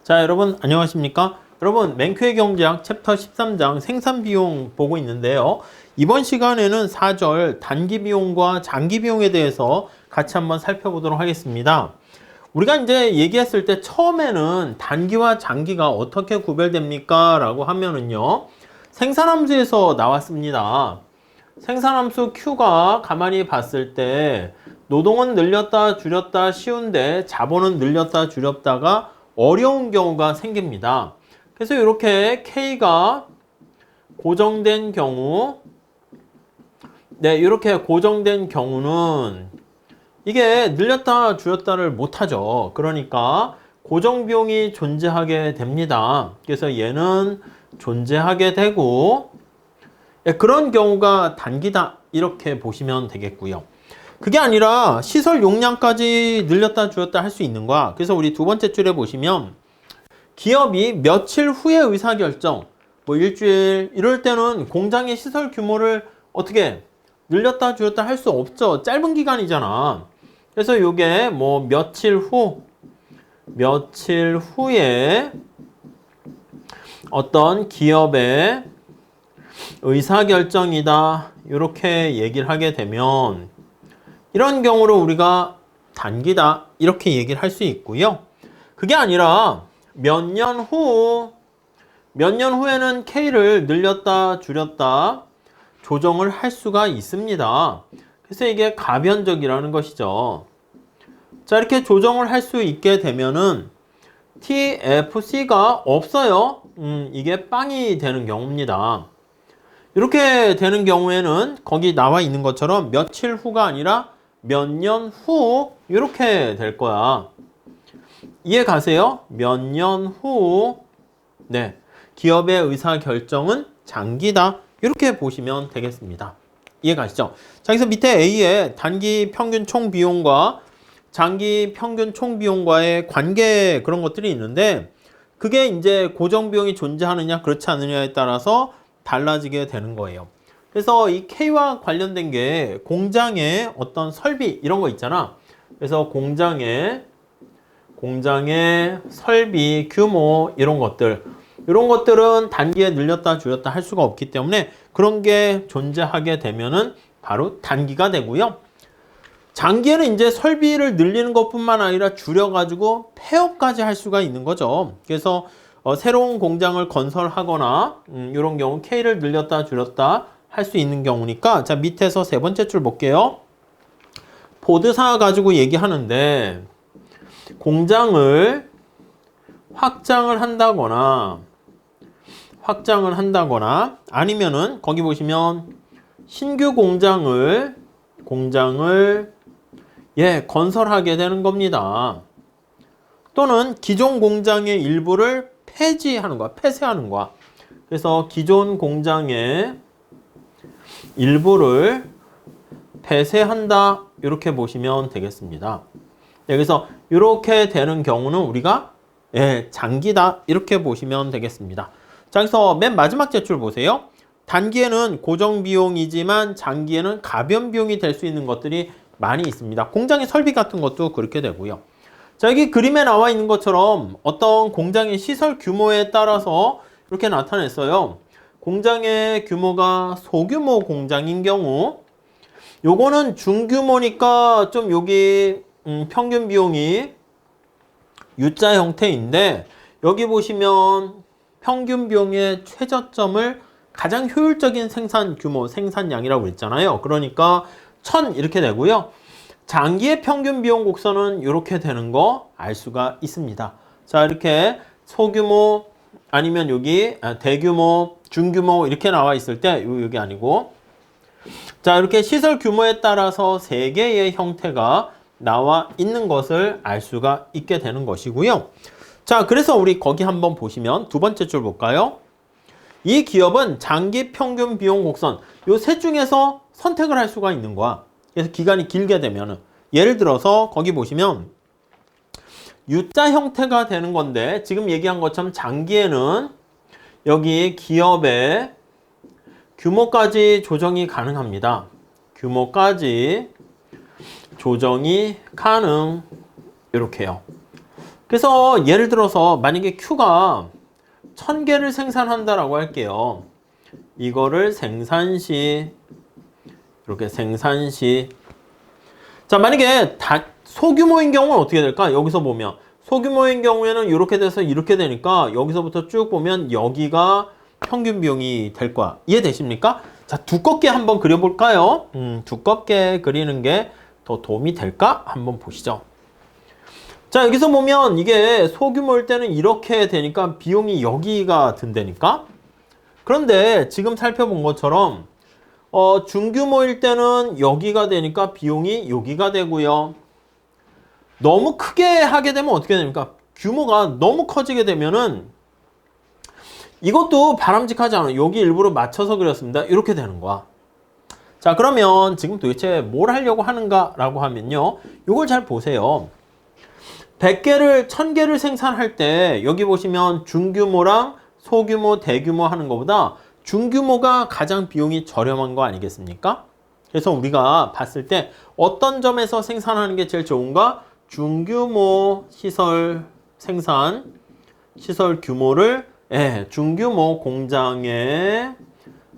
자, 여러분 안녕하십니까? 여러분 맨큐의 경제학 챕터 13장 생산비용 보고 있는데요. 이번 시간에는 4절 단기비용과 장기비용에 대해서 같이 한번 살펴보도록 하겠습니다. 우리가 이제 얘기했을 때 처음에는 단기와 장기가 어떻게 구별됩니까? 라고 하면은요. 생산함수에서 나왔습니다. 생산함수 Q가 가만히 봤을 때 노동은 늘렸다 줄였다 쉬운데 자본은 늘렸다 줄였다가 어려운 경우가 생깁니다. 그래서 이렇게 K가 고정된 경우, 이렇게 고정된 경우는 이게 늘렸다 줄였다를 못하죠. 그러니까 고정비용이 존재하게 됩니다. 그래서 얘는 존재하게 되고, 그런 경우가 단기다 이렇게 보시면 되겠고요. 그게 아니라 시설 용량까지 늘렸다 줄였다 할 수 있는 거야. 그래서 우리 두 번째 줄에 보시면 기업이 며칠 후에 의사결정, 뭐 일주일 이럴 때는 공장의 시설 규모를 어떻게 늘렸다 줄였다 할 수 없죠. 짧은 기간이잖아. 그래서 이게 뭐 며칠 후에 어떤 기업의 의사결정이다 이렇게 얘기를 하게 되면 이런 경우로 우리가 단기다 이렇게 얘기를 할 수 있고요. 그게 아니라 몇 년 후에는 K를 늘렸다 줄였다 조정을 할 수가 있습니다. 그래서 이게 가변적이라는 것이죠. 자, 이렇게 조정을 할 수 있게 되면은 TFC가 없어요. 이게 빵이 되는 경우입니다. 이렇게 되는 경우에는 거기 나와 있는 것처럼 며칠 후가 아니라 몇 년 후 이렇게 될 거야. 이해 가세요? 몇 년 후 기업의 의사결정은 장기다 이렇게 보시면 되겠습니다. 이해 가시죠? 자, 그래서 밑에 A의 단기 평균 총비용과 장기 평균 총비용과의 관계 그런 것들이 있는데 그게 이제 고정비용이 존재하느냐 그렇지 않느냐에 따라서 달라지게 되는 거예요. 그래서 이 K와 관련된 게 공장의 어떤 설비 이런 거 있잖아. 그래서 공장의 설비 규모 이런 것들은 단기에 늘렸다 줄였다 할 수가 없기 때문에 그런 게 존재하게 되면은 바로 단기가 되고요. 장기에는 이제 설비를 늘리는 것뿐만 아니라 줄여가지고 폐업까지 할 수가 있는 거죠. 그래서 새로운 공장을 건설하거나 이런 경우 K를 늘렸다 줄였다 할 수 있는 경우니까 자 밑에서 세 번째 줄 볼게요. 보드사 가지고 얘기하는데 공장을 확장을 한다거나 아니면은 거기 보시면 신규 공장을 건설하게 되는 겁니다. 또는 기존 공장의 일부를 폐쇄하는 거야. 그래서 기존 공장의 일부를 폐쇄한다 이렇게 보시면 되겠습니다. 그래서 이렇게 되는 경우는 우리가 장기다 이렇게 보시면 되겠습니다. 자, 그래서 맨 마지막 제출 보세요. 단기에는 고정비용이지만 장기에는 가변비용이 될 수 있는 것들이 많이 있습니다. 공장의 설비 같은 것도 그렇게 되고요. 자, 여기 그림에 나와 있는 것처럼 어떤 공장의 시설 규모에 따라서 이렇게 나타냈어요. 공장의 규모가 소규모 공장인 경우 요거는 중규모니까 좀 여기 평균 비용이 U자 형태인데 여기 보시면 평균 비용의 최저점을 가장 효율적인 생산 규모, 생산량이라고 그랬잖아요. 그러니까 1000 이렇게 되고요. 장기의 평균 비용 곡선은 이렇게 되는 거 알 수가 있습니다. 자, 이렇게 소규모 아니면 여기 대규모, 중규모 이렇게 나와 있을 때 여기 아니고 자, 이렇게 시설 규모에 따라서 세 개의 형태가 나와 있는 것을 알 수가 있게 되는 것이고요. 자, 그래서 우리 거기 한번 보시면 두 번째 줄 볼까요? 이 기업은 장기 평균 비용 곡선 요 셋 중에서 선택을 할 수가 있는 거야. 그래서 기간이 길게 되면은 예를 들어서 거기 보시면 U자 형태가 되는 건데 지금 얘기한 것처럼 장기에는 여기 기업의 규모까지 조정이 가능합니다. 규모까지 조정이 가능 이렇게요. 그래서 예를 들어서 만약에 Q가 1000개를 생산한다라고 할게요. 이거를 생산시, 이렇게 생산시. 자, 만약에 소규모인 경우는 어떻게 될까? 여기서 보면 소규모인 경우에는 이렇게 돼서 이렇게 되니까 여기서부터 쭉 보면 여기가 평균 비용이 될 거야. 이해되십니까? 자, 두껍게 한번 그려볼까요? 두껍게 그리는 게 더 도움이 될까? 한번 보시죠. 자, 여기서 보면 이게 소규모일 때는 이렇게 되니까 비용이 여기가 든다니까? 그런데 지금 살펴본 것처럼 중규모일 때는 여기가 되니까 비용이 여기가 되고요. 너무 크게 하게 되면 어떻게 됩니까? 규모가 너무 커지게 되면은 이것도 바람직하지 않아요. 여기 일부러 맞춰서 그렸습니다. 이렇게 되는 거야. 자, 그러면 지금 도대체 뭘 하려고 하는가라고 하면요. 이걸 잘 보세요. 100개를, 1000개를 생산할 때 여기 보시면 중규모랑 소규모, 대규모 하는 것보다 중규모가 가장 비용이 저렴한 거 아니겠습니까? 그래서 우리가 봤을 때 어떤 점에서 생산하는 게 제일 좋은가? 중규모 시설 생산, 시설 규모를 중규모 공장에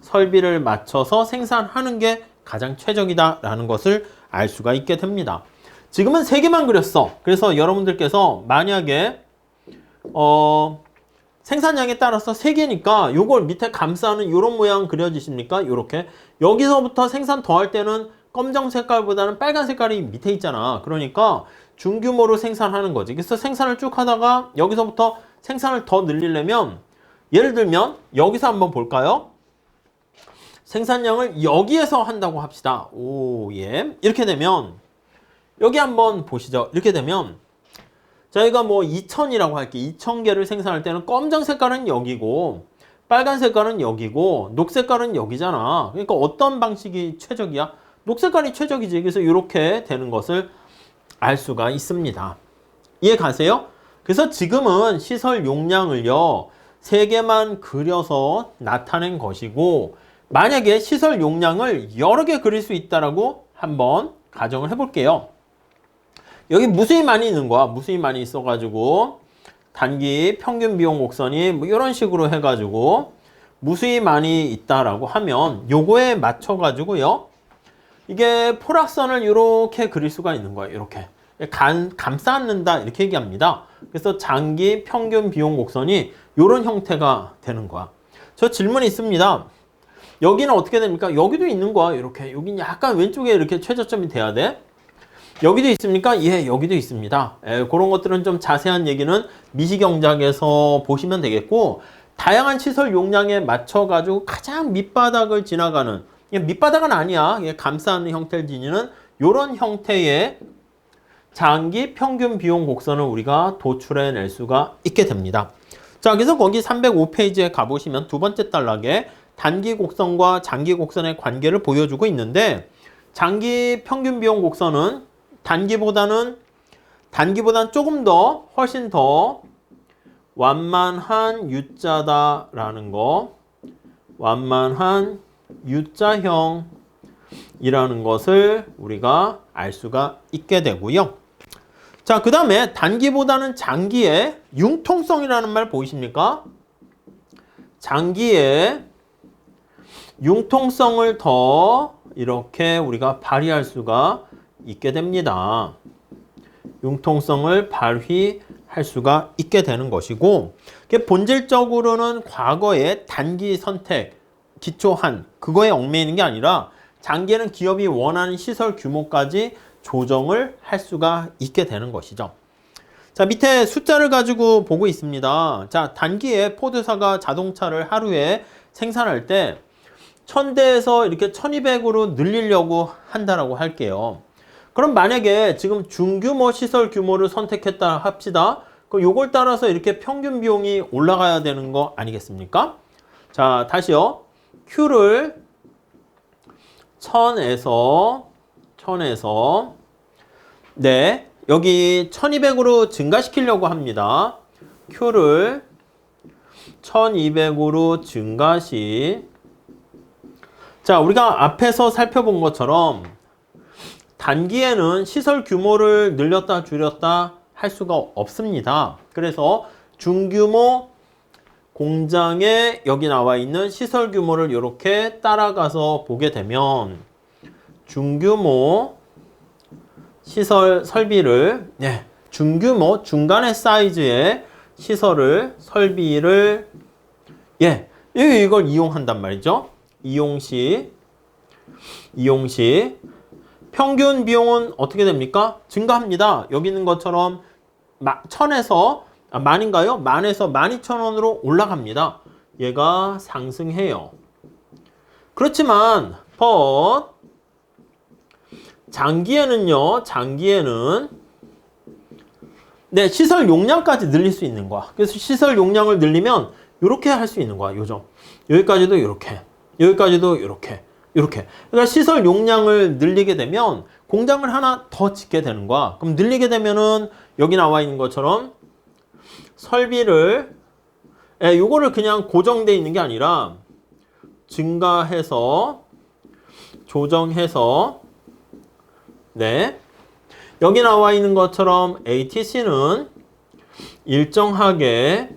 설비를 맞춰서 생산하는 게 가장 최적이다라는 것을 알 수가 있게 됩니다. 지금은 3개만 그렸어. 그래서 여러분들께서 만약에 생산량에 따라서 3개니까 요걸 밑에 감싸는 요런 모양 그려지십니까? 요렇게. 여기서부터 생산 더 할 때는 검정 색깔보다는 빨간 색깔이 밑에 있잖아. 그러니까 중규모로 생산하는 거지. 그래서 생산을 쭉 하다가 여기서부터 생산을 더 늘리려면 예를 들면 여기서 한번 볼까요? 생산량을 여기에서 한다고 합시다. 오, 예. 이렇게 되면 여기 한번 보시죠. 이렇게 되면 저희가 뭐 2000이라고 할게요. 2000개를 생산할 때는 검정 색깔은 여기고 빨간 색깔은 여기고 녹색깔은 여기잖아. 그러니까 어떤 방식이 최적이야? 녹색깔이 최적이지. 그래서 이렇게 되는 것을 알 수가 있습니다. 이해 가세요? 그래서 지금은 시설 용량을요 3개만 그려서 나타낸 것이고 만약에 시설 용량을 여러 개 그릴 수 있다라고 한번 가정을 해볼게요. 여기 무수히 많이 있는 거야. 무수히 많이 있어가지고 단기 평균 비용 곡선이 뭐 이런 식으로 해가지고 무수히 많이 있다라고 하면 요거에 맞춰가지고요. 이게 포락선을 이렇게 그릴 수가 있는 거예요. 이렇게 감싸는다 이렇게 얘기합니다. 그래서 장기 평균 비용 곡선이 이런 형태가 되는 거야. 저 질문이 있습니다. 여기는 어떻게 됩니까? 여기도 있는 거야. 이렇게 여기는 약간 왼쪽에 이렇게 최저점이 돼야 돼. 여기도 있습니까? 예, 여기도 있습니다. 그런 것들은 좀 자세한 얘기는 미시경작에서 보시면 되겠고 다양한 시설 용량에 맞춰가지고 가장 밑바닥을 지나가는 밑바닥은 아니야. 감싸는 형태를 지니는 이런 형태의 장기 평균 비용 곡선을 우리가 도출해낼 수가 있게 됩니다. 자, 그래서 거기 305페이지에 가보시면 두 번째 단락에 단기 곡선과 장기 곡선의 관계를 보여주고 있는데 장기 평균 비용 곡선은 단기보다는 조금 더 훨씬 더 완만한 U자다라는 거, 완만한 U자형이라는 것을 우리가 알 수가 있게 되고요. 자, 그 다음에 단기보다는 장기의 융통성이라는 말 보이십니까? 장기의 융통성을 더 이렇게 우리가 발휘할 수가 있게 됩니다. 융통성을 발휘할 수가 있게 되는 것이고 본질적으로는 과거의 단기 선택, 기초한 그거에 얽매이는 게 아니라 장기에는 기업이 원하는 시설 규모까지 조정을 할 수가 있게 되는 것이죠. 자, 밑에 숫자를 가지고 보고 있습니다. 자, 단기에 포드사가 자동차를 하루에 생산할 때 1000대에서 이렇게 1200으로 늘리려고 한다라고 할게요. 그럼 만약에 지금 중규모 시설 규모를 선택했다 합시다. 그럼 요걸 따라서 이렇게 평균 비용이 올라가야 되는 거 아니겠습니까? 자, 다시요. Q를 1000에서 네, 여기 1200으로 증가시키려고 합니다. Q를 1200으로 증가시. 자, 우리가 앞에서 살펴본 것처럼 단기에는 시설 규모를 늘렸다 줄였다 할 수가 없습니다. 그래서 중규모 공장에 여기 나와 있는 시설 규모를 이렇게 따라가서 보게 되면 중규모 시설 설비를 중규모 중간의 사이즈의 시설을 설비를 이걸 이용한단 말이죠. 이용 시 평균 비용은 어떻게 됩니까? 증가합니다. 여기 있는 것처럼 1000에서 만인가요? 10,000에서 12,000원으로 올라갑니다. 얘가 상승해요. 그렇지만 장기에는요. 시설 용량까지 늘릴 수 있는 거야. 그래서 시설 용량을 늘리면 이렇게 할 수 있는 거야. 요점. 여기까지도 이렇게. 여기까지도 이렇게. 그러니까 시설 용량을 늘리게 되면 공장을 하나 더 짓게 되는 거야. 그럼 늘리게 되면은 여기 나와 있는 것처럼 설비를 요거를 그냥 고정되어 있는 게 아니라 증가해서 조정해서 여기 나와 있는 것처럼 ATC는 일정하게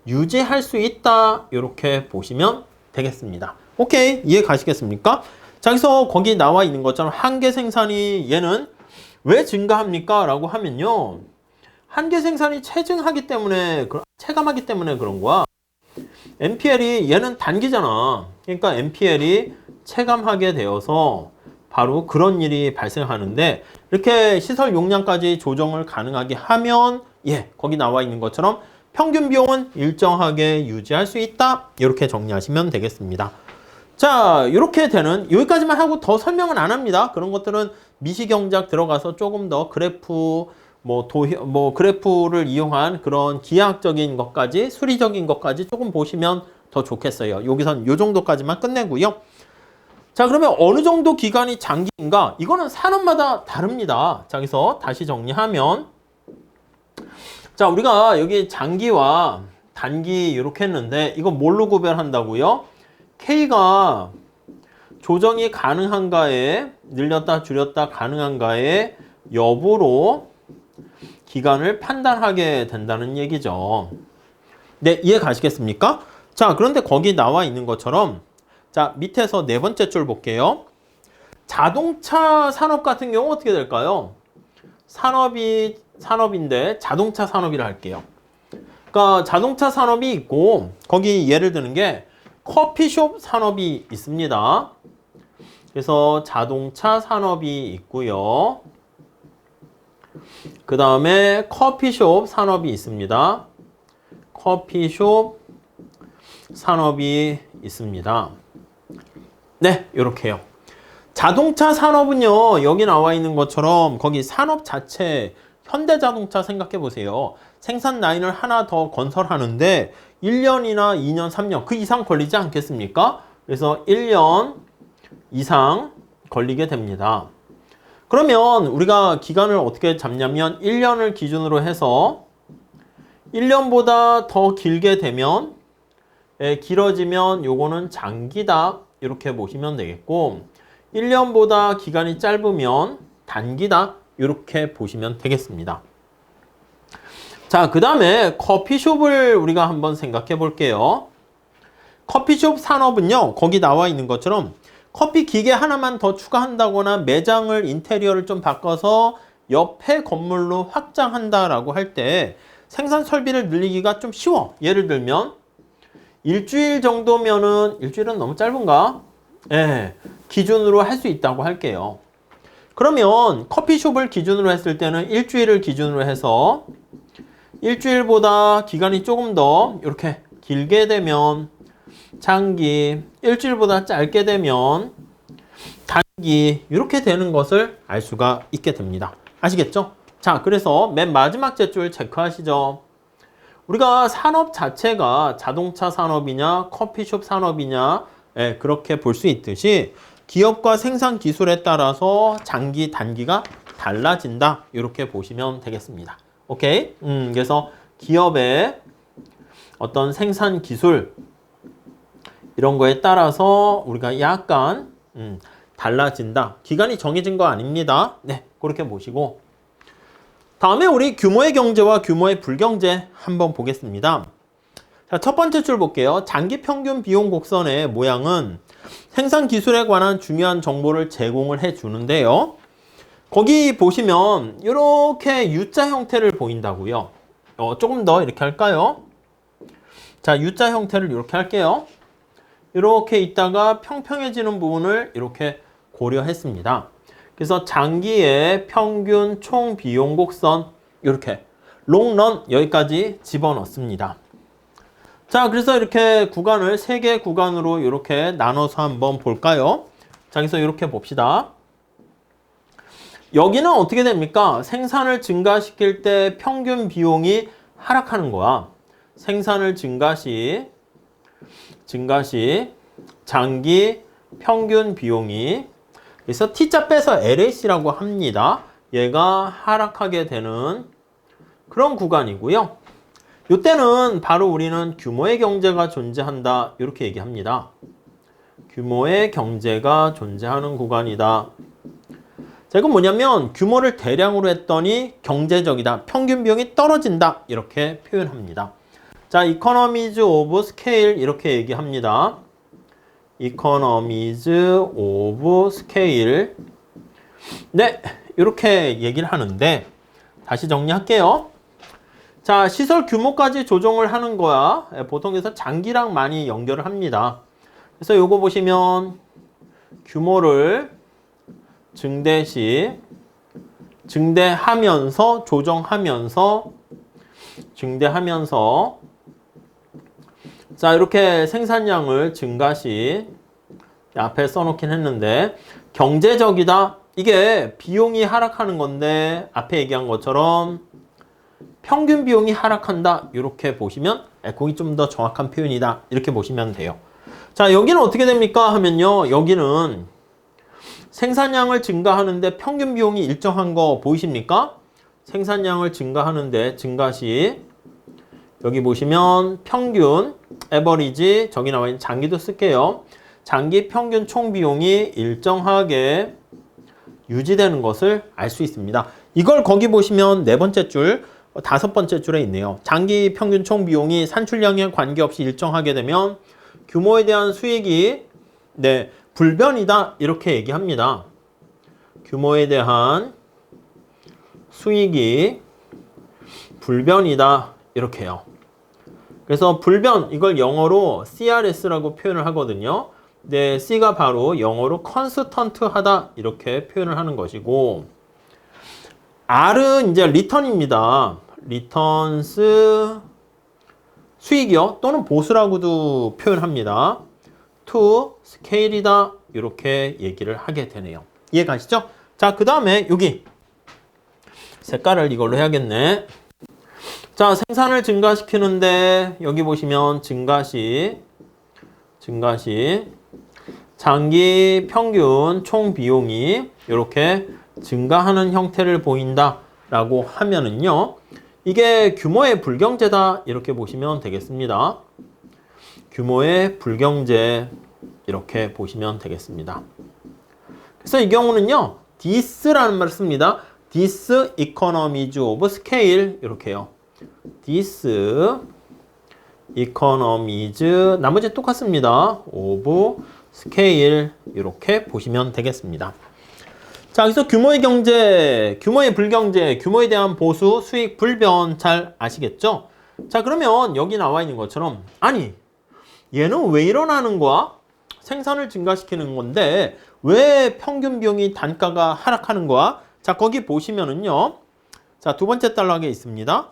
유지할 수 있다. 이렇게 보시면 되겠습니다. 오케이, 이해 가시겠습니까? 자, 그래서 거기 나와 있는 것처럼 한계 생산이 얘는 왜 증가합니까? 라고 하면요. 한계 생산이 체감하기 때문에 그런 거야. NPL이 얘는 단기잖아. 그러니까 NPL이 체감하게 되어서 바로 그런 일이 발생하는데 이렇게 시설 용량까지 조정을 가능하게 하면 거기 나와 있는 것처럼 평균 비용은 일정하게 유지할 수 있다. 이렇게 정리하시면 되겠습니다. 자, 이렇게 되는 여기까지만 하고 더 설명은 안 합니다. 그런 것들은 미시경작 들어가서 조금 더 그래프 그래프를 이용한 그런 기하학적인 것까지 수리적인 것까지 조금 보시면 더 좋겠어요. 여기선 요 정도까지만 끝내고요. 자, 그러면 어느 정도 기간이 장기인가? 이거는 산업마다 다릅니다. 자, 그래서 다시 정리하면 자, 우리가 여기 장기와 단기 이렇게 했는데 이거 뭘로 구별한다고요? K가 조정이 가능한가에 늘렸다 줄였다 가능한가에 여부로 기간을 판단하게 된다는 얘기죠. 네, 이해 가시겠습니까? 자, 그런데 거기 나와 있는 것처럼 자, 밑에서 네 번째 줄 볼게요. 자동차 산업 같은 경우 어떻게 될까요? 산업인데 자동차 산업이라 할게요. 그러니까 자동차 산업이 있고 거기 예를 드는 게 커피숍 산업이 있습니다. 그래서 자동차 산업이 있고요. 그 다음에 커피숍 산업이 있습니다. 커피숍 산업이 있습니다. 네, 이렇게요. 자동차 산업은요, 여기 나와 있는 것처럼 거기 산업 자체, 현대자동차 생각해 보세요. 생산 라인을 하나 더 건설하는데 1년이나 2년, 3년 그 이상 걸리지 않겠습니까? 그래서 1년 이상 걸리게 됩니다. 그러면 우리가 기간을 어떻게 잡냐면 1년을 기준으로 해서 1년보다 더 길게 되면 길어지면 요거는 장기다. 이렇게 보시면 되겠고 1년보다 기간이 짧으면 단기다. 이렇게 보시면 되겠습니다. 자, 그 다음에 커피숍을 우리가 한번 생각해 볼게요. 커피숍 산업은요, 거기 나와 있는 것처럼 커피 기계 하나만 더 추가한다거나 매장을 인테리어를 좀 바꿔서 옆에 건물로 확장한다라고 할 때 생산 설비를 늘리기가 좀 쉬워. 예를 들면 일주일 정도면은, 일주일은 너무 짧은가? 기준으로 할 수 있다고 할게요. 그러면 커피숍을 기준으로 했을 때는 일주일을 기준으로 해서 일주일보다 기간이 조금 더 이렇게 길게 되면 장기, 일주일보다 짧게 되면 단기, 이렇게 되는 것을 알 수가 있게 됩니다. 아시겠죠? 자, 그래서 맨 마지막 줄 체크하시죠. 우리가 산업 자체가 자동차 산업이냐 커피숍 산업이냐 그렇게 볼 수 있듯이 기업과 생산 기술에 따라서 장기 단기가 달라진다. 이렇게 보시면 되겠습니다. 오케이? 그래서 기업의 어떤 생산 기술 이런 거에 따라서 우리가 약간 달라진다. 기간이 정해진 거 아닙니다. 네, 그렇게 보시고 다음에 우리 규모의 경제와 규모의 불경제 한번 보겠습니다. 자, 첫 번째 줄 볼게요. 장기 평균 비용 곡선의 모양은 생산 기술에 관한 중요한 정보를 제공을 해 주는데요. 거기 보시면 이렇게 U자 형태를 보인다고요. 조금 더 이렇게 할까요? 자, U자 형태를 이렇게 할게요. 이렇게 있다가 평평해지는 부분을 이렇게 고려했습니다. 그래서 장기의 평균 총 비용 곡선 이렇게 롱런 여기까지 집어넣습니다. 자, 그래서 이렇게 구간을 3개 구간으로 이렇게 나눠서 한번 볼까요? 자, 그래서 이렇게 봅시다. 여기는 어떻게 됩니까? 생산을 증가시킬 때 평균 비용이 하락하는 거야. 생산을 증가시 장기 평균 비용이, 그래서 T자 빼서 LAC라고 합니다. 얘가 하락하게 되는 그런 구간이고요. 이때는 바로 우리는 규모의 경제가 존재한다 이렇게 얘기합니다. 규모의 경제가 존재하는 구간이다. 자, 이건 뭐냐면 규모를 대량으로 했더니 경제적이다. 평균 비용이 떨어진다. 이렇게 표현합니다. 자, economies of scale 이렇게 얘기합니다. economies of scale. 네, 이렇게 얘기를 하는데 다시 정리할게요. 자, 시설 규모까지 조정을 하는 거야. 보통 그래서 장기랑 많이 연결을 합니다. 그래서 요거 보시면 규모를 증대하면서 조정하면서 자, 이렇게 생산량을 증가시 앞에 써놓긴 했는데 경제적이다. 이게 비용이 하락하는 건데 앞에 얘기한 것처럼 평균 비용이 하락한다. 이렇게 보시면 그게 좀 더 정확한 표현이다. 이렇게 보시면 돼요. 자, 여기는 어떻게 됩니까? 하면요. 여기는 생산량을 증가하는데 평균 비용이 일정한 거 보이십니까? 생산량을 증가하는데 증가시 여기 보시면 평균 에버리지 저기 나와 있는 장기도 쓸게요. 장기 평균 총 비용이 일정하게 유지되는 것을 알 수 있습니다. 이걸 거기 보시면 네 번째 줄, 다섯 번째 줄에 있네요. 장기 평균 총 비용이 산출량에 관계없이 일정하게 되면 규모에 대한 수익이 불변이다 이렇게 얘기합니다. 규모에 대한 수익이 불변이다 이렇게요. 그래서 불변 이걸 영어로 CRS라고 표현을 하거든요. 네, C가 바로 영어로 컨스턴트하다 이렇게 표현을 하는 것이고, R은 이제 리턴입니다. 리턴스 수익이요 또는 보수라고도 표현합니다. to scale이다 이렇게 얘기를 하게 되네요. 이해가시죠? 자, 그 다음에 여기 색깔을 이걸로 해야겠네. 자, 생산을 증가시키는데 여기 보시면 증가시 장기 평균 총 비용이 이렇게 증가하는 형태를 보인다 라고 하면은요, 이게 규모의 불경제다 이렇게 보시면 되겠습니다. 규모의 불경제 이렇게 보시면 되겠습니다. 그래서 이 경우는요, this라는 말을 씁니다. this economies of scale 이렇게요. this economies 나머지 똑같습니다. of scale 이렇게 보시면 되겠습니다. 자, 그래서 규모의 경제, 규모의 불경제, 규모에 대한 보수, 수익, 불변 잘 아시겠죠? 자, 그러면 여기 나와 있는 것처럼 아니 얘는 왜 일어나는 거야? 생산을 증가시키는 건데 왜 평균 비용이 단가가 하락하는 거야? 자, 거기 보시면은요. 자, 두 번째 단락에 있습니다.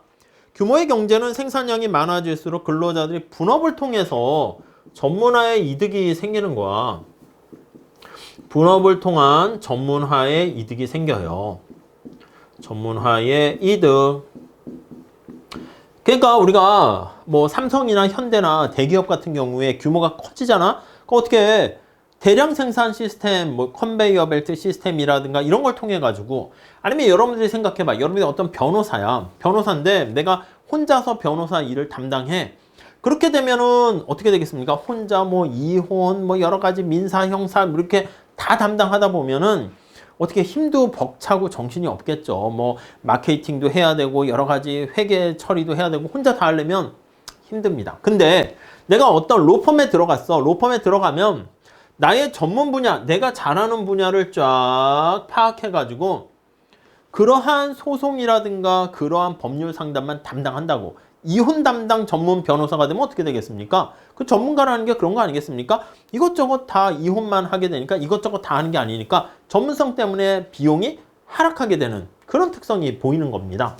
규모의 경제는 생산량이 많아질수록 근로자들이 분업을 통해서 전문화의 이득이 생기는 거야. 분업을 통한 전문화의 이득이 생겨요. 전문화의 이득. 그러니까 우리가 뭐 삼성이나 현대나 대기업 같은 경우에 규모가 커지잖아? 그 어떻게 대량 생산 시스템, 뭐 컨베이어 벨트 시스템이라든가 이런 걸 통해 가지고, 아니면 여러분들이 생각해 봐. 여러분들이 어떤 변호사야. 변호사인데 내가 혼자서 변호사 일을 담당해. 그렇게 되면은 어떻게 되겠습니까? 혼자 뭐 이혼, 뭐 여러 가지 민사, 형사 이렇게 다 담당하다 보면은 어떻게 힘도 벅차고 정신이 없겠죠. 뭐 마케팅도 해야 되고 여러 가지 회계 처리도 해야 되고 혼자 다 하려면 힘듭니다. 근데 내가 어떤 로펌에 들어갔어. 로펌에 들어가면 나의 전문 분야, 내가 잘하는 분야를 쫙 파악해가지고 그러한 소송이라든가 그러한 법률 상담만 담당한다고. 이혼 담당 전문 변호사가 되면 어떻게 되겠습니까? 그 전문가라는 게 그런 거 아니겠습니까? 이것저것 다 이혼만 하게 되니까 이것저것 다 하는 게 아니니까 전문성 때문에 비용이 하락하게 되는 그런 특성이 보이는 겁니다.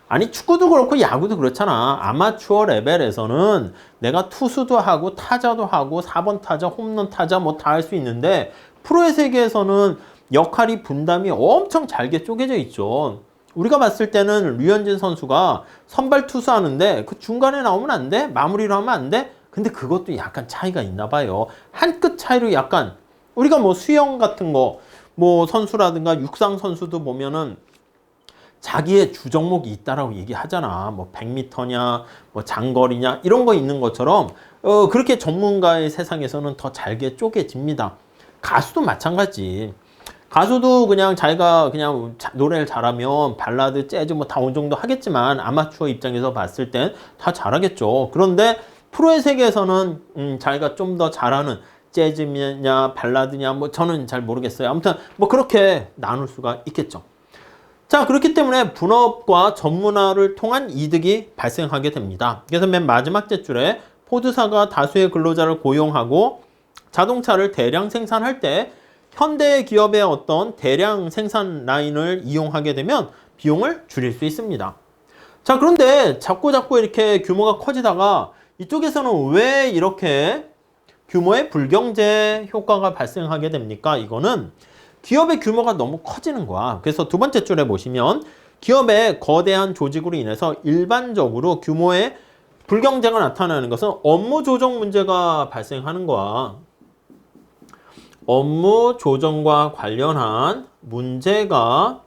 아니 축구도 그렇고 야구도 그렇잖아. 아마추어 레벨에서는 내가 투수도 하고 타자도 하고 4번 타자, 홈런 타자 뭐 다 할 수 있는데 프로의 세계에서는 역할이 분담이 엄청 잘게 쪼개져 있죠. 우리가 봤을 때는 류현진 선수가 선발 투수하는데 그 중간에 나오면 안 돼? 마무리를 하면 안 돼? 근데 그것도 약간 차이가 있나 봐요. 한 끗 차이로 약간 우리가 뭐 수영 같은 거 뭐 선수라든가 육상 선수도 보면은 자기의 주 종목이 있다라고 얘기하잖아. 뭐 100m냐, 뭐 장거리냐 이런 거 있는 것처럼 그렇게 전문가의 세상에서는 더 잘게 쪼개집니다. 가수도 마찬가지. 가수도 그냥 자기가 그냥 노래를 잘하면 발라드, 재즈 뭐 다 어느 정도 하겠지만 아마추어 입장에서 봤을 땐 다 잘하겠죠. 그런데 프로의 세계에서는 자기가 좀 더 잘하는 재즈냐 발라드냐 뭐 저는 잘 모르겠어요. 아무튼 뭐 그렇게 나눌 수가 있겠죠. 자, 그렇기 때문에 분업과 전문화를 통한 이득이 발생하게 됩니다. 그래서 맨 마지막 째줄에 포드사가 다수의 근로자를 고용하고 자동차를 대량 생산할 때 현대 기업의 어떤 대량 생산 라인을 이용하게 되면 비용을 줄일 수 있습니다. 자, 그런데 자꾸 이렇게 규모가 커지다가 이쪽에서는 왜 이렇게 규모의 불경제 효과가 발생하게 됩니까? 이거는 기업의 규모가 너무 커지는 거야. 그래서 두 번째 줄에 보시면 기업의 거대한 조직으로 인해서 일반적으로 규모의 불경제가 나타나는 것은 업무 조정 문제가 발생하는 거야. 업무 조정과 관련한 문제가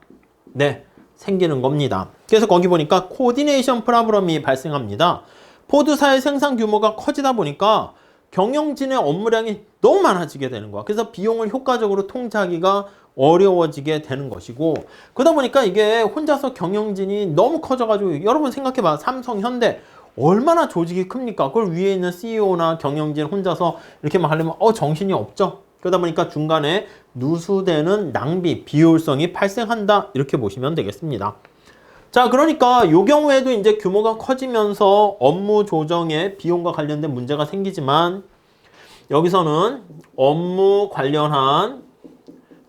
생기는 겁니다. 그래서 거기 보니까 코디네이션 프로블럼이 발생합니다. 포드사의 생산 규모가 커지다 보니까 경영진의 업무량이 너무 많아지게 되는 거야. 그래서 비용을 효과적으로 통제하기가 어려워지게 되는 것이고, 그러다 보니까 이게 혼자서 경영진이 너무 커져가지고 여러분 생각해봐. 삼성, 현대 얼마나 조직이 큽니까? 그걸 위에 있는 CEO나 경영진 혼자서 이렇게만 하려면 정신이 없죠. 그러다 보니까 중간에 누수되는 낭비, 비효율성이 발생한다. 이렇게 보시면 되겠습니다. 자, 그러니까 이 경우에도 이제 규모가 커지면서 업무 조정에 비용과 관련된 문제가 생기지만 여기서는 업무 관련한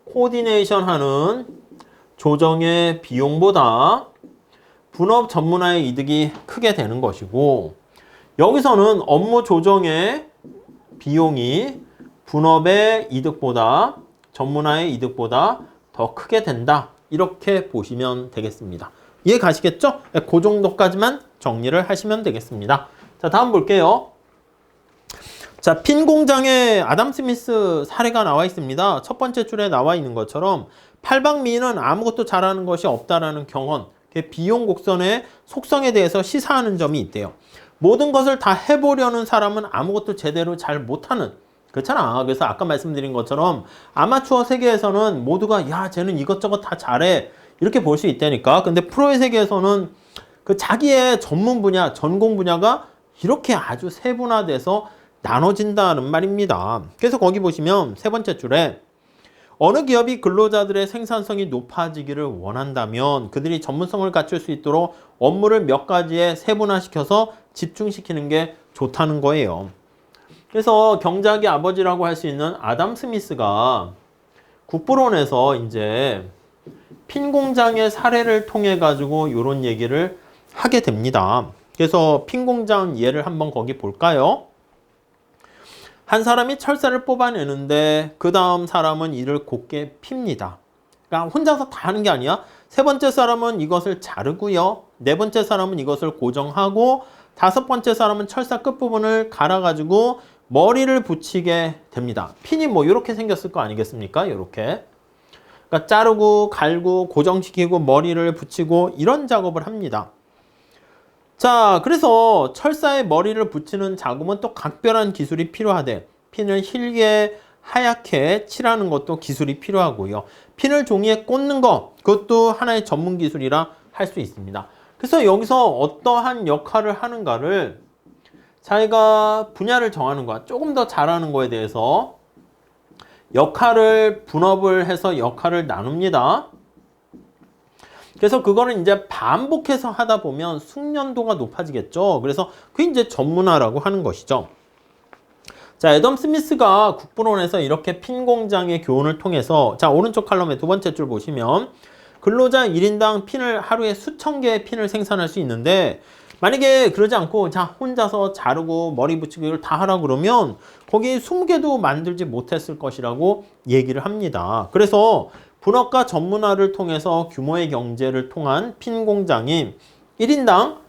코디네이션 하는 조정의 비용보다 분업 전문화의 이득이 크게 되는 것이고, 여기서는 업무 조정의 비용이 분업의 이득보다 전문화의 이득보다 더 크게 된다. 이렇게 보시면 되겠습니다. 이해 가시겠죠? 그 정도까지만 정리를 하시면 되겠습니다. 자, 다음 볼게요. 자, 핀 공장에 아담 스미스 사례가 나와 있습니다. 첫 번째 줄에 나와 있는 것처럼 팔방미인은 아무것도 잘하는 것이 없다라는 경험, 비용 곡선의 속성에 대해서 시사하는 점이 있대요. 모든 것을 다 해보려는 사람은 아무것도 제대로 잘 못하는, 그렇잖아. 그래서 아까 말씀드린 것처럼 아마추어 세계에서는 모두가 야, 쟤는 이것저것 다 잘해 이렇게 볼 수 있다니까. 근데 프로의 세계에서는 그 자기의 전문 분야, 전공 분야가 이렇게 아주 세분화돼서 나눠진다는 말입니다. 그래서 거기 보시면 세 번째 줄에 어느 기업이 근로자들의 생산성이 높아지기를 원한다면 그들이 전문성을 갖출 수 있도록 업무를 몇 가지에 세분화시켜서 집중시키는 게 좋다는 거예요. 그래서 경제학의 아버지라고 할 수 있는 아담 스미스가 국부론에서 이제 핀 공장의 사례를 통해 가지고 이런 얘기를 하게 됩니다. 그래서 핀 공장 예를 한번 거기 볼까요? 한 사람이 철사를 뽑아내는데 그 다음 사람은 이를 곱게 핍니다. 그러니까 혼자서 다 하는 게 아니야. 세 번째 사람은 이것을 자르고요. 네 번째 사람은 이것을 고정하고 다섯 번째 사람은 철사 끝부분을 갈아가지고 머리를 붙이게 됩니다. 핀이 뭐 이렇게 생겼을 거 아니겠습니까? 이렇게. 그러니까 자르고 갈고 고정시키고 머리를 붙이고 이런 작업을 합니다. 자, 그래서 철사에 머리를 붙이는 작업은 또 각별한 기술이 필요하대. 핀을 힐게 하얗게 칠하는 것도 기술이 필요하고요. 핀을 종이에 꽂는 거, 그것도 하나의 전문 기술이라 할 수 있습니다. 그래서 여기서 어떠한 역할을 하는가를 자기가 분야를 정하는 거야. 조금 더 잘하는 거에 대해서 역할을 분업을 해서 역할을 나눕니다. 그래서 그거는 이제 반복해서 하다 보면 숙련도가 높아지겠죠. 그래서 그게 이제 전문화라고 하는 것이죠. 자, 애덤 스미스가 국부론에서 이렇게 핀 공장의 교훈을 통해서, 자, 오른쪽 칼럼의 두 번째 줄 보시면 근로자 1인당 핀을 하루에 수천 개의 핀을 생산할 수 있는데, 만약에 그러지 않고 자 혼자서 자르고 머리 붙이고 이걸 다 하라고 그러면 거기 20개도 만들지 못했을 것이라고 얘기를 합니다. 그래서 분업과 전문화를 통해서 규모의 경제를 통한 핀 공장이 1인당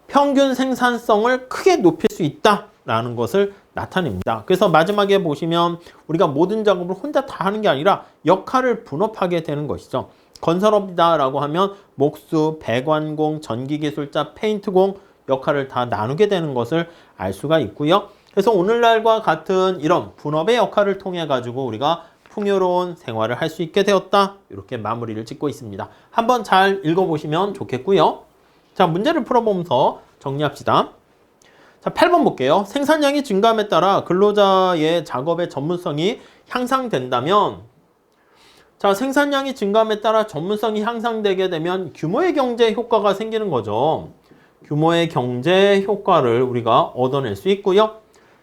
평균 생산성을 크게 높일 수 있다라는 것을 나타냅니다. 그래서 마지막에 보시면 우리가 모든 작업을 혼자 다 하는 게 아니라 역할을 분업하게 되는 것이죠. 건설업이다라고 하면 목수, 배관공, 전기기술자, 페인트공 역할을 다 나누게 되는 것을 알 수가 있고요. 그래서 오늘날과 같은 이런 분업의 역할을 통해 가지고 우리가 풍요로운 생활을 할 수 있게 되었다. 이렇게 마무리를 짓고 있습니다. 한번 잘 읽어보시면 좋겠고요. 자, 문제를 풀어보면서 정리합시다. 자, 8번 볼게요. 생산량이 증가함에 따라 근로자의 작업의 전문성이 향상된다면, 자, 생산량이 증가함에 따라 전문성이 향상되게 되면 규모의 경제 효과가 생기는 거죠. 규모의 경제 효과를 우리가 얻어낼 수 있고요.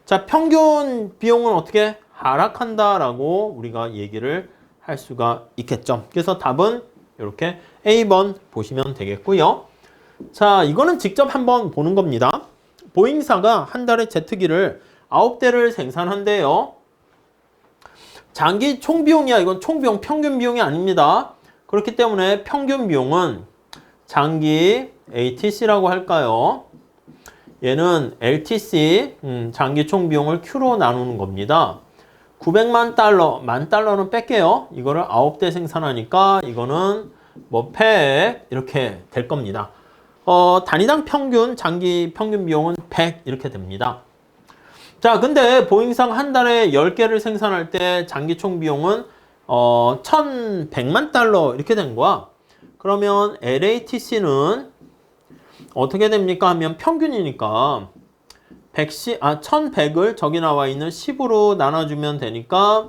자, 평균 비용은 어떻게 하락한다라고 우리가 얘기를 할 수가 있겠죠. 그래서 답은 이렇게 A번 보시면 되겠고요. 자, 이거는 직접 한번 보는 겁니다. 보잉사가 한 달에 제트기를 9대를 생산한대요. 장기 총비용이야. 이건 총비용, 평균 비용이 아닙니다. 그렇기 때문에 평균 비용은 장기 ATC라고 할까요? 얘는 LTC, 장기 총비용을 Q로 나누는 겁니다. 900만 달러, 만 달러는 뺄게요. 이거를 9대 생산하니까 이거는 뭐 100 이렇게 될 겁니다. 단위당 평균, 장기 평균 비용은 100 이렇게 됩니다. 자, 근데 보잉상 한 달에 10개를 생산할 때 장기 총 비용은 1100만 달러 이렇게 된 거야. 그러면 LATC는 어떻게 됩니까 하면 평균이니까 1100을 저기 나와 있는 10으로 나눠주면 되니까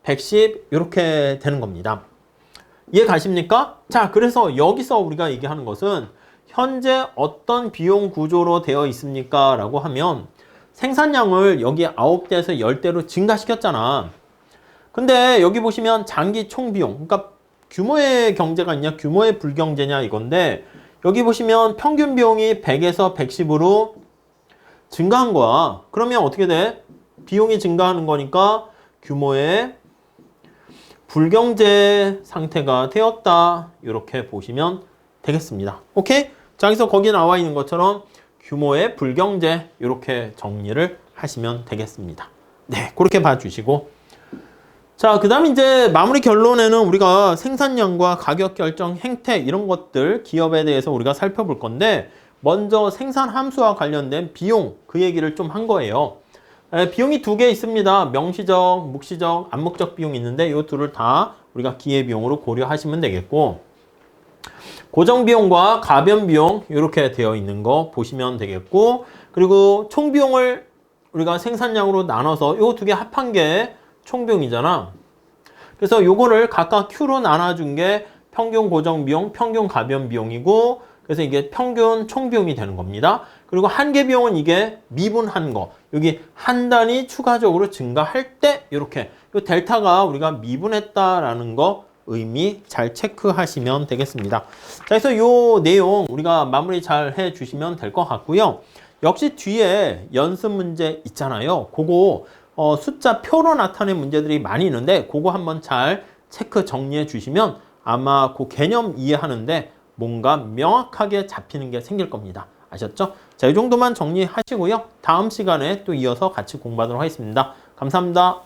110 이렇게 되는 겁니다. 이해 가십니까? 자, 그래서 여기서 우리가 얘기하는 것은 현재 어떤 비용 구조로 되어 있습니까? 라고 하면 생산량을 여기 9대에서 10대로 증가시켰잖아. 근데 여기 보시면 장기 총비용, 그러니까 규모의 경제가 있냐, 규모의 불경제냐 이건데 여기 보시면 평균 비용이 100에서 110으로 증가한 거야. 그러면 어떻게 돼? 비용이 증가하는 거니까 규모의 불경제 상태가 되었다. 이렇게 보시면 되겠습니다. 오케이? 자, 여기서 거기 나와 있는 것처럼 규모의 불경제 이렇게 정리를 하시면 되겠습니다. 네, 그렇게 봐주시고, 자, 그 다음 이제 마무리 결론에는 우리가 생산량과 가격 결정 행태 이런 것들 기업에 대해서 우리가 살펴볼 건데, 먼저 생산 함수와 관련된 비용 그 얘기를 좀 한 거예요. 비용이 두 개 있습니다. 명시적, 묵시적, 암묵적 비용이 있는데 이 둘을 다 우리가 기회비용으로 고려하시면 되겠고, 고정비용과 가변비용 이렇게 되어 있는 거 보시면 되겠고, 그리고 총비용을 우리가 생산량으로 나눠서 이 두 개 합한 게 총비용이잖아. 그래서 요거를 각각 Q로 나눠준 게 평균 고정비용, 평균 가변비용이고, 그래서 이게 평균 총비용이 되는 겁니다. 그리고 한계비용은 이게 미분한 거. 여기 한 단위 추가적으로 증가할 때 이렇게 이 델타가 우리가 미분했다라는 거 의미 잘 체크하시면 되겠습니다. 자, 그래서 요 내용 우리가 마무리 잘 해주시면 될 것 같고요. 역시 뒤에 연습 문제 있잖아요. 그거 숫자 표로 나타낸 문제들이 많이 있는데 그거 한번 잘 체크 정리해 주시면 아마 그 개념 이해하는데 뭔가 명확하게 잡히는 게 생길 겁니다. 아셨죠? 자, 이 정도만 정리하시고요. 다음 시간에 또 이어서 같이 공부하도록 하겠습니다. 감사합니다.